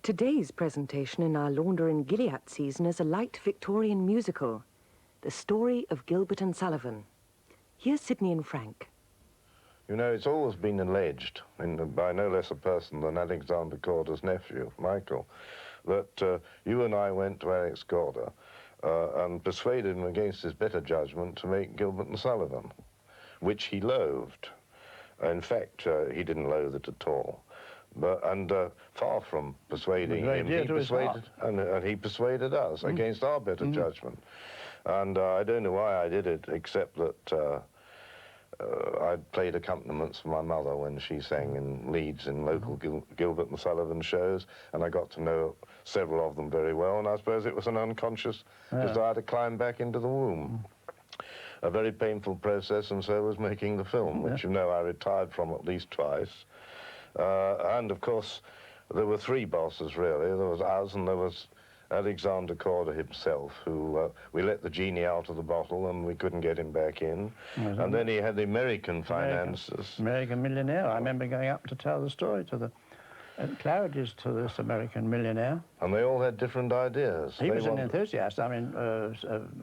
Today's presentation in our Launder and Gilliat season is a light Victorian musical, The Story of Gilbert and Sullivan. Here's Sydney and Frank. You know, it's always been alleged, by no less a person than Alexander Corder's nephew, Michael, that you and I went to Alex Corder and persuaded him against his better judgment to make Gilbert and Sullivan, which he loathed. In fact, he didn't loathe it at all. And far from persuading him, he persuaded us against our better judgment. And I don't know why I did it, except that I played accompaniments for my mother when she sang in Leeds in local Gilbert and Sullivan shows, and I got to know several of them very well, and I suppose it was an unconscious desire to climb back into the womb. A very painful process, and so was making the film, which, you know, I retired from at least twice. And, of course, there were three bosses, really. There was us, and there was Alexander Corder himself, who we let the genie out of the bottle, and we couldn't get him back in. And then he had the American finances. American millionaire. I remember going up to tell the story to the Claridge's to this American millionaire. And they all had different ideas. He was an enthusiast. I mean,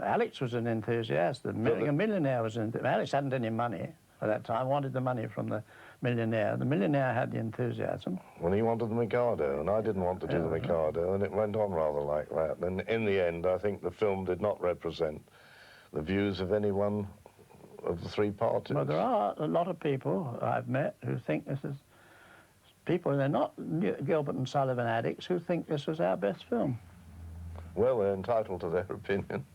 Alex was an enthusiast. The American millionaire was Alex hadn't any money at that time, wanted the money from the millionaire. The millionaire had the enthusiasm. Well, he wanted the Mikado, and I didn't want to do the Mikado, and it went on rather like that. And in the end, I think the film did not represent the views of any one of the three parties. Well, there are a lot of people I've met who think this is... People, they're not Gilbert and Sullivan addicts, who think this was our best film. Well, they're entitled to their opinion.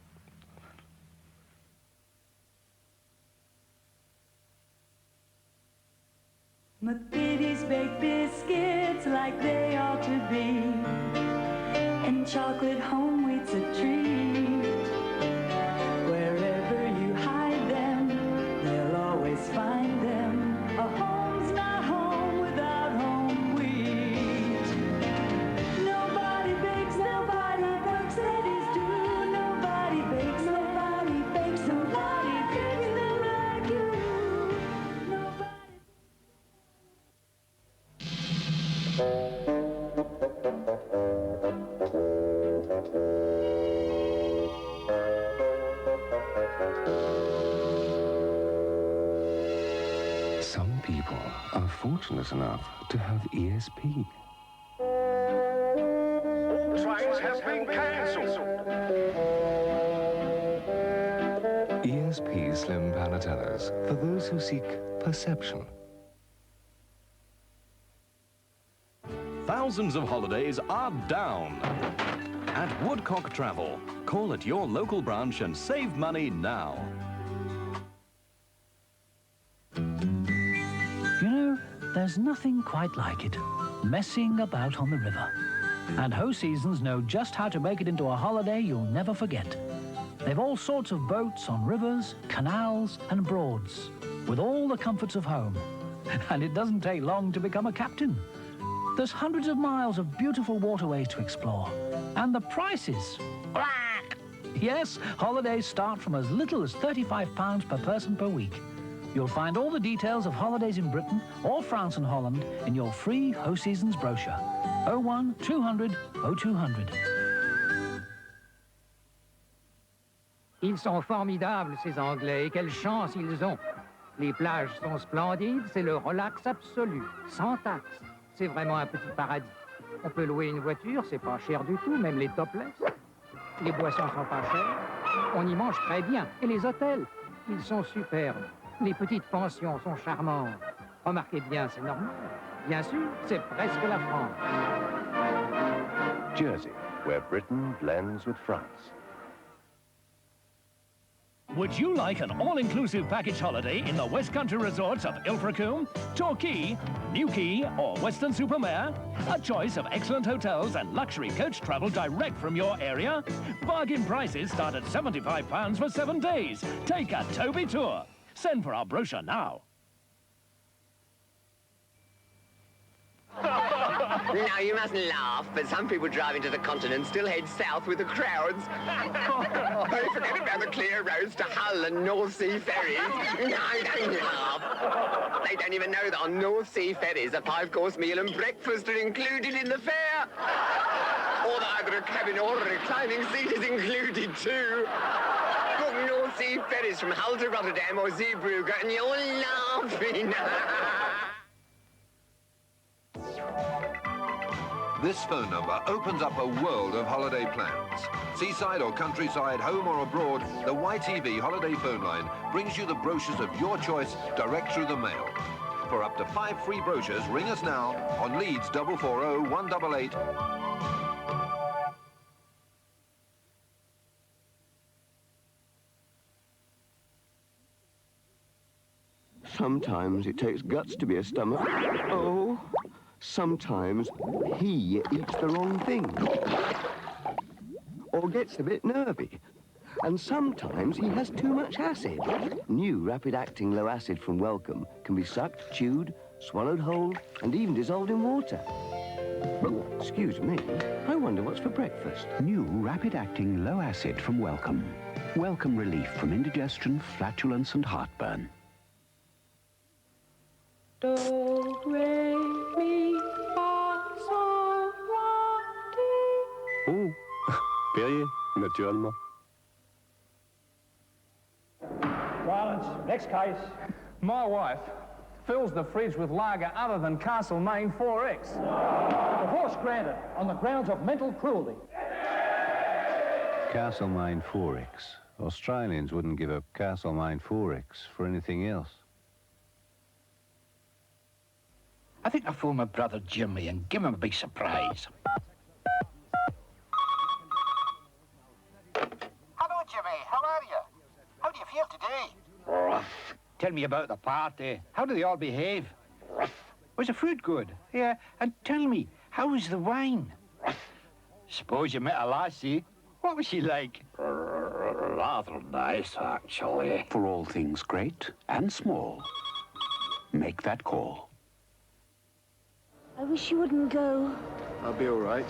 McVitie's baked biscuits like they ought to be, and chocolate Homewheat's a treat. Wherever you hide them, they'll always find them. A home's not home without Homewheat. Nobody bakes, nobody works, ladies do. Nobody bakes, nobody bakes, nobody bakes them like you. Nobody. Some people are fortunate enough to have ESP. All trains have been cancelled. ESP slim panatellas for those who seek perception. Thousands of holidays are down. At Woodcock Travel, call at your local branch and save money now. You know, there's nothing quite like it, messing about on the river. And Hoseasons know just how to make it into a holiday you'll never forget. They've all sorts of boats on rivers, canals and broads, with all the comforts of home. And it doesn't take long to become a captain. There's hundreds of miles of beautiful waterways to explore. And the prices... Yes, holidays start from as little as £35 per person per week. You'll find all the details of holidays in Britain or France and Holland in your free Hoseasons brochure. 01 200 0200. Ils sont formidables, ces Anglais, et quelle chance ils ont. Les plages sont splendides, c'est le relax absolu, sans taxe. C'est vraiment un petit paradis. On peut louer une voiture, c'est pas cher du tout, même les topless. Les boissons sont pas chères. On y mange très bien. Et les hôtels, ils sont superbes. Les petites pensions sont charmantes. Remarquez bien, c'est normal. Bien sûr, c'est presque la France. Jersey, where Britain blends with France. Would you like an all-inclusive package holiday in the West Country resorts of Ilfracombe, Torquay, Newquay or Weston-super-Mare? A choice of excellent hotels and luxury coach travel direct from your area? Bargain prices start at £75 for 7 days. Take a Toby Tour. Send for our brochure now. Now, you mustn't laugh, but some people driving to the continent still head south with the crowds. Oh, forget about the clear roads to Hull and North Sea Ferries. No, don't laugh. They don't even know that on North Sea Ferries, a 5-course meal and breakfast are included in the fare. sure that either a cabin or a reclining seat is included too. Book North Sea Ferries from Hull to Rotterdam or Zeebrugge and you're laughing. This phone number opens up a world of holiday plans. Seaside or countryside, home or abroad, the YTV Holiday Phoneline brings you the brochures of your choice direct through the mail. For up to 5 free brochures, ring us now on Leeds 440 188. Sometimes it takes guts to be a stomach. Oh, sometimes he eats the wrong thing. Or gets a bit nervy. And sometimes he has too much acid. New rapid-acting LoAsid from Welcome can be sucked, chewed, swallowed whole, and even dissolved in water. Excuse me, I wonder what's for breakfast. New rapid-acting LoAsid from Welcome. Welcome relief from indigestion, flatulence, and heartburn. Do, re, mi, fa, sol, la, ti. Oh, Perrier, naturellement. Silence. Next case. My wife fills the fridge with lager other than Castlemaine XXXX. Divorce granted on the grounds of mental cruelty. Castlemaine XXXX. Australians wouldn't give up Castlemaine XXXX for anything else. I think I'll phone my brother Jimmy and give him a big surprise. Hello, Jimmy. How are you? How do you feel today? Rough. Tell me about the party. How do they all behave? Rough. Was the food good? Yeah, and tell me, how was the wine? Rough. Suppose you met a lassie. What was she like? Rather nice, actually. For all things great and small, make that call. I wish you wouldn't go. I'll be all right.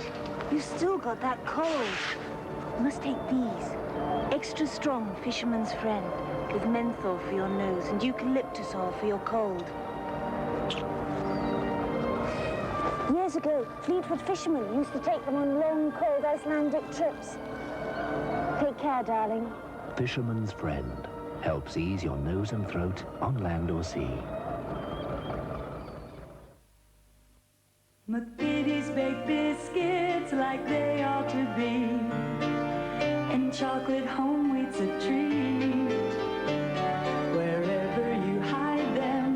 You've still got that cold. You must take these. Extra strong Fisherman's Friend, with menthol for your nose and eucalyptusol for your cold. Years ago, Fleetwood fishermen used to take them on long, cold Icelandic trips. Take care, darling. Fisherman's Friend helps ease your nose and throat on land or sea. McVitie's baked biscuits like they ought to be, and chocolate Homewheat's a treat. Wherever you hide them,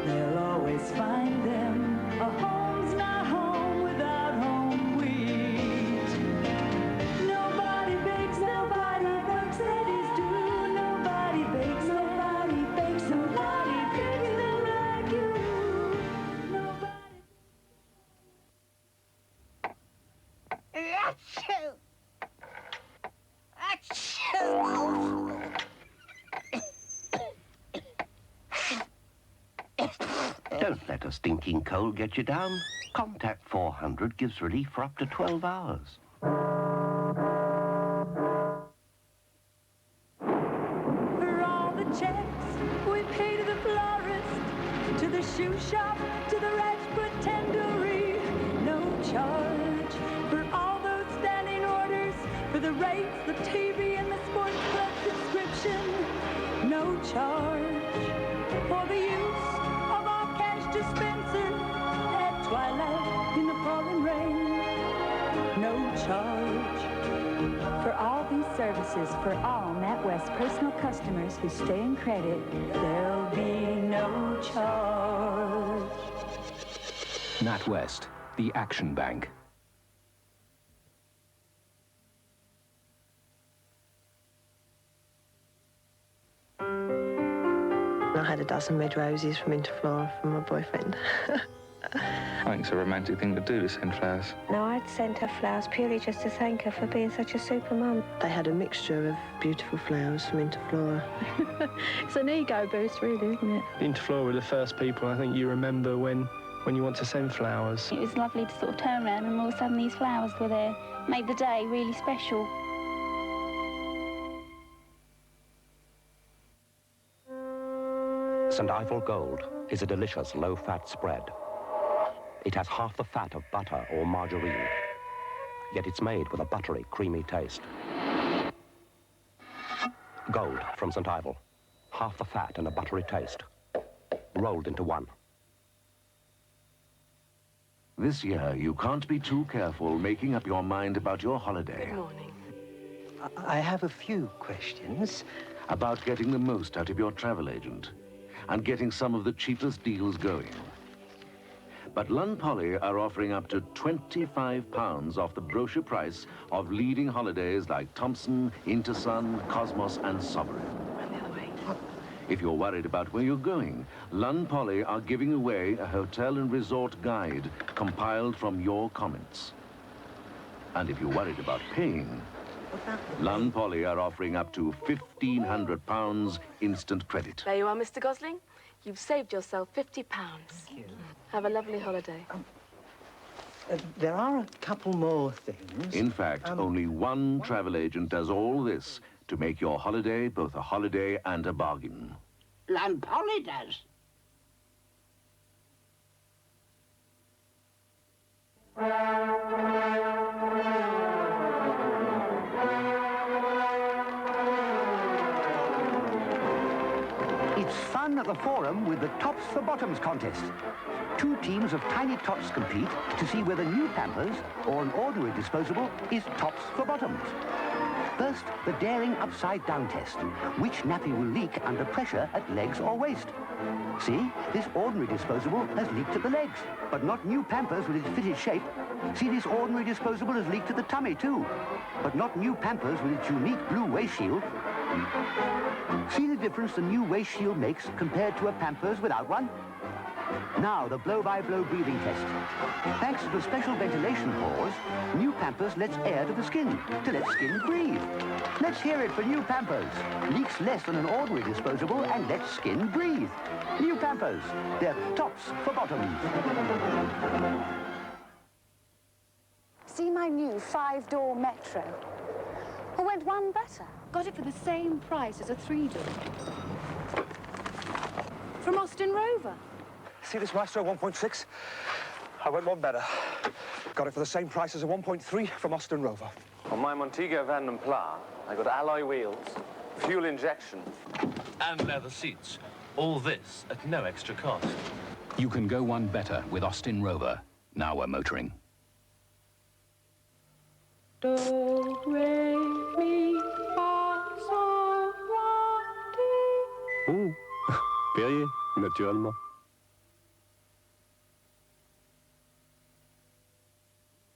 they'll always find them. A home's not home without Homewheat. Nobody bakes, nobody bakes, ladies do. Nobody bakes, nobody bakes, nobody bakes them like you. Don't let a stinking cold get you down. Contac 400 gives relief for up to 12 hours. For all the checks we pay to the florist, to the shoe shop, to the Rajput tendery, no charge. For all those standing orders, for the rates, the TV, and the sports club subscription, no charge. For the use of our cash dispenser at twilight in the pouring rain, no charge. For all these services, for all NatWest personal customers who stay in credit, there'll be no charge. NatWest, the Action Bank. I had a dozen red roses from Interflora from my boyfriend. I think it's a romantic thing to do, to send flowers. No, I'd sent her flowers purely just to thank her for being such a super mum. They had a mixture of beautiful flowers from Interflora. It's an ego boost, really, isn't it? Interflora were the first people I think you remember when you want to send flowers. It was lovely to sort of turn around and all of a sudden these flowers were there. Made the day really special. St. Ivel Gold is a delicious low-fat spread. It has half the fat of butter or margarine yet it's made with a buttery, creamy taste. Gold from St. Ivel. Half the fat and a buttery taste. Rolled into one. This year, you can't be too careful making up your mind about your holiday. Good morning. I have a few questions. About getting the most out of your travel agent and getting some of the cheapest deals going. But Lunn Poly are offering up to £25 off the brochure price of leading holidays like Thompson, Intersun, Cosmos and Sovereign. If you're worried about where you're going, Lunn Poly are giving away a hotel and resort guide compiled from your comments. And if you're worried about paying, Lunn Poly are offering up to £1,500 instant credit. There you are, Mr. Gosling. You've saved yourself £50. Have a lovely holiday. There are a couple more things. In fact, only one travel agent does all this to make your holiday both a holiday and a bargain. Lunn Poly does. It's fun at the Forum with the Tops for Bottoms contest. Two teams of tiny tots compete to see whether new Pampers or an ordinary disposable is tops for bottoms. First, the daring upside-down test. Which nappy will leak under pressure at legs or waist? See, this ordinary disposable has leaked at the legs, but not new Pampers with its fitted shape. See, this ordinary disposable has leaked at the tummy, too, but not new Pampers with its unique blue waist shield. See the difference the new waist shield makes compared to a Pampers without one? Now, the blow-by-blow breathing test. Thanks to the special ventilation pores, new Pampers lets air to the skin, to let skin breathe. Let's hear it for new Pampers. Leaks less than an ordinary disposable and lets skin breathe. New Pampers. They're tops for bottoms. See my new 5-door Metro? Or went one better? Got it for the same price as a 3-door. From Austin Rover. See this Maestro 1.6? I went one better. Got it for the same price as a 1.3 from Austin Rover. On my Montego Van den Pla, I got alloy wheels, fuel injection, and leather seats. All this at no extra cost. You can go one better with Austin Rover. Now we're motoring. Do, re, mi, fa, sol, la, ti. Oh, Perrier, naturellement.